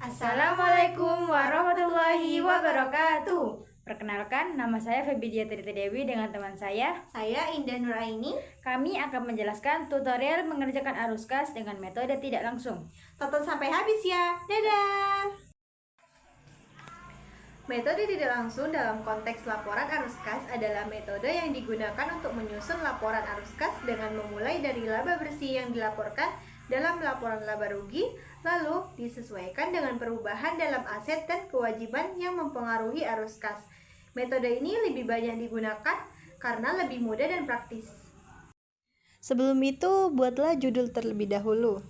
Assalamualaikum warahmatullahi wabarakatuh. Perkenalkan, nama saya Febidia Trita Dewi dengan teman saya Indah Nuraini. Kami akan menjelaskan tutorial mengerjakan arus kas dengan metode tidak langsung. Tonton sampai habis ya. Dadah. Metode tidak langsung dalam konteks laporan arus kas adalah metode yang digunakan untuk menyusun laporan arus kas dengan memulai dari laba bersih yang dilaporkan dalam laporan laba rugi, lalu disesuaikan dengan perubahan dalam aset dan kewajiban yang mempengaruhi arus kas. Metode ini lebih banyak digunakan karena lebih mudah dan praktis. Sebelum itu, buatlah judul terlebih dahulu.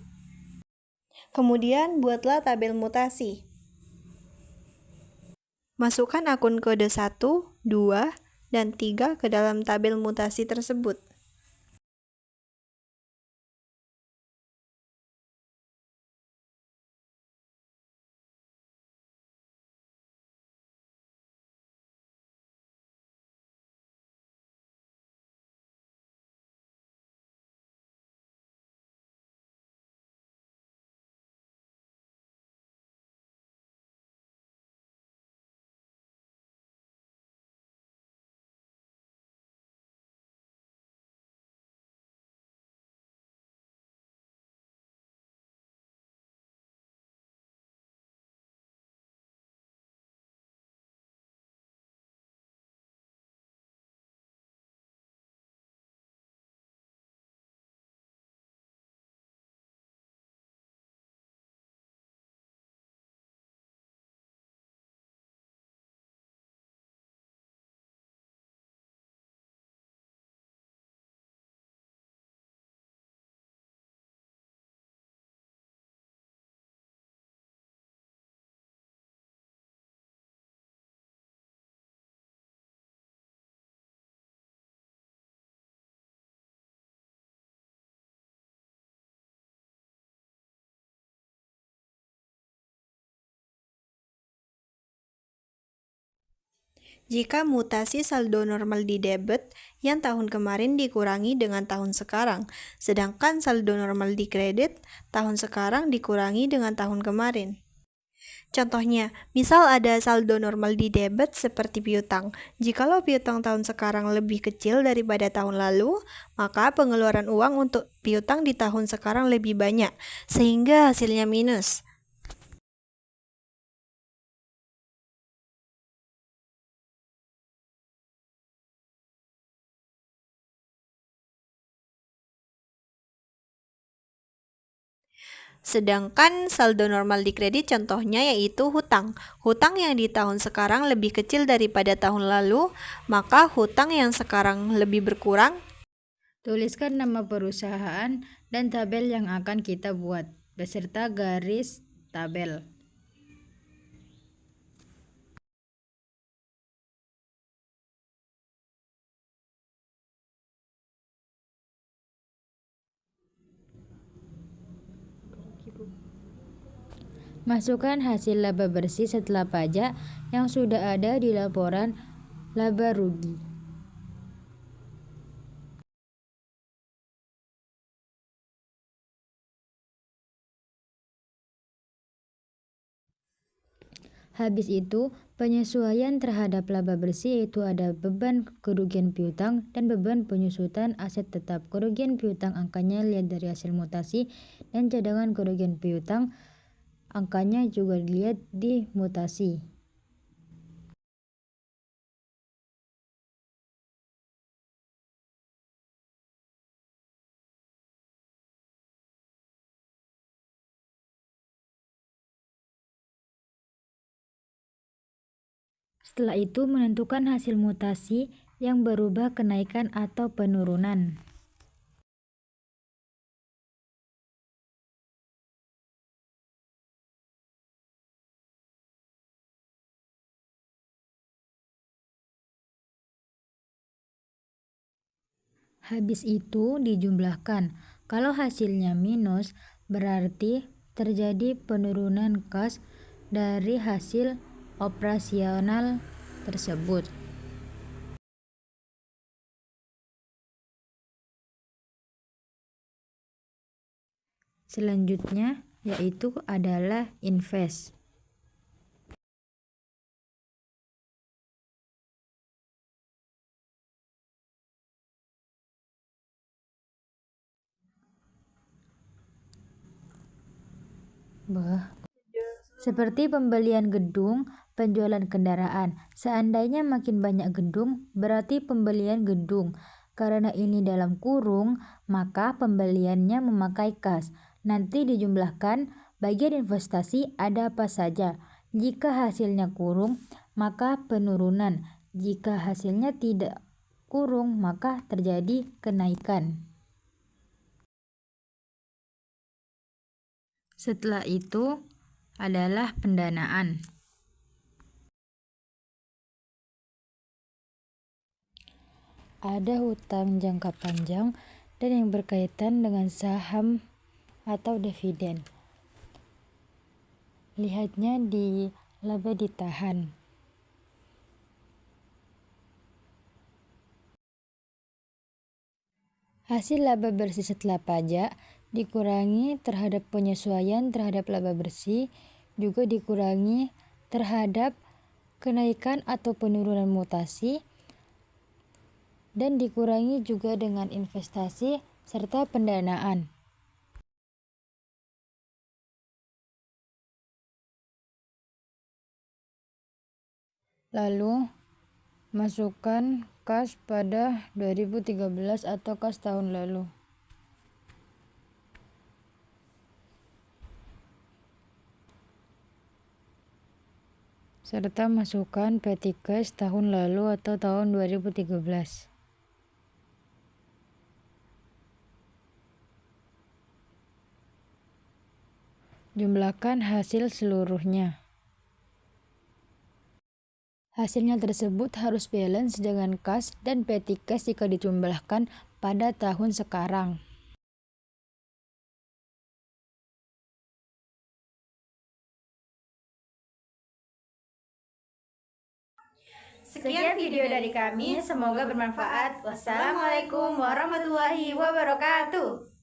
Kemudian, buatlah tabel mutasi. Masukkan akun kode 1, 2, dan 3 ke dalam tabel mutasi tersebut. Jika mutasi saldo normal di debit, yang tahun kemarin dikurangi dengan tahun sekarang, sedangkan saldo normal di kredit, tahun sekarang dikurangi dengan tahun kemarin. Contohnya, misal ada saldo normal di debit seperti piutang. Jikalau piutang tahun sekarang lebih kecil daripada tahun lalu, maka pengeluaran uang untuk piutang di tahun sekarang lebih banyak, sehingga hasilnya minus. Sedangkan saldo normal di kredit contohnya yaitu hutang. Hutang yang di tahun sekarang lebih kecil daripada tahun lalu, maka hutang yang sekarang lebih berkurang. Tuliskan nama perusahaan dan tabel yang akan kita buat, beserta garis tabel. Masukkan hasil laba bersih setelah pajak yang sudah ada di laporan laba rugi. Habis itu, penyesuaian terhadap laba bersih yaitu ada beban kerugian piutang dan beban penyusutan aset tetap. Kerugian piutang angkanya lihat dari hasil mutasi dan cadangan kerugian piutang angkanya juga dilihat di mutasi. Setelah itu menentukan hasil mutasi yang berubah kenaikan atau penurunan. Habis itu dijumlahkan. Kalau hasilnya minus, berarti terjadi penurunan kas dari hasil operasional tersebut. Selanjutnya yaitu adalah invest. Seperti pembelian gedung, penjualan kendaraan. Seandainya makin banyak gedung, berarti pembelian gedung. Karena ini dalam kurung, maka pembeliannya memakai kas. Nanti dijumlahkan bagian investasi ada apa saja. Jika hasilnya kurung, maka penurunan. Jika hasilnya tidak kurung, maka terjadi kenaikan. Setelah itu adalah pendanaan. Ada hutang jangka panjang dan yang berkaitan dengan saham atau dividen. Lihatnya di laba ditahan. Hasil laba bersih setelah pajak dikurangi terhadap penyesuaian terhadap laba bersih, juga dikurangi terhadap kenaikan atau penurunan mutasi, dan dikurangi juga dengan investasi serta pendanaan. Lalu, masukkan kas pada 2013 atau kas tahun lalu. Serta masukkan petty cash tahun lalu atau tahun 2013. Jumlahkan hasil seluruhnya. Hasilnya tersebut harus balance dengan kas dan petty cash jika dijumlahkan pada tahun sekarang. Sekian video dari kami, semoga bermanfaat. Wassalamualaikum warahmatullahi wabarakatuh.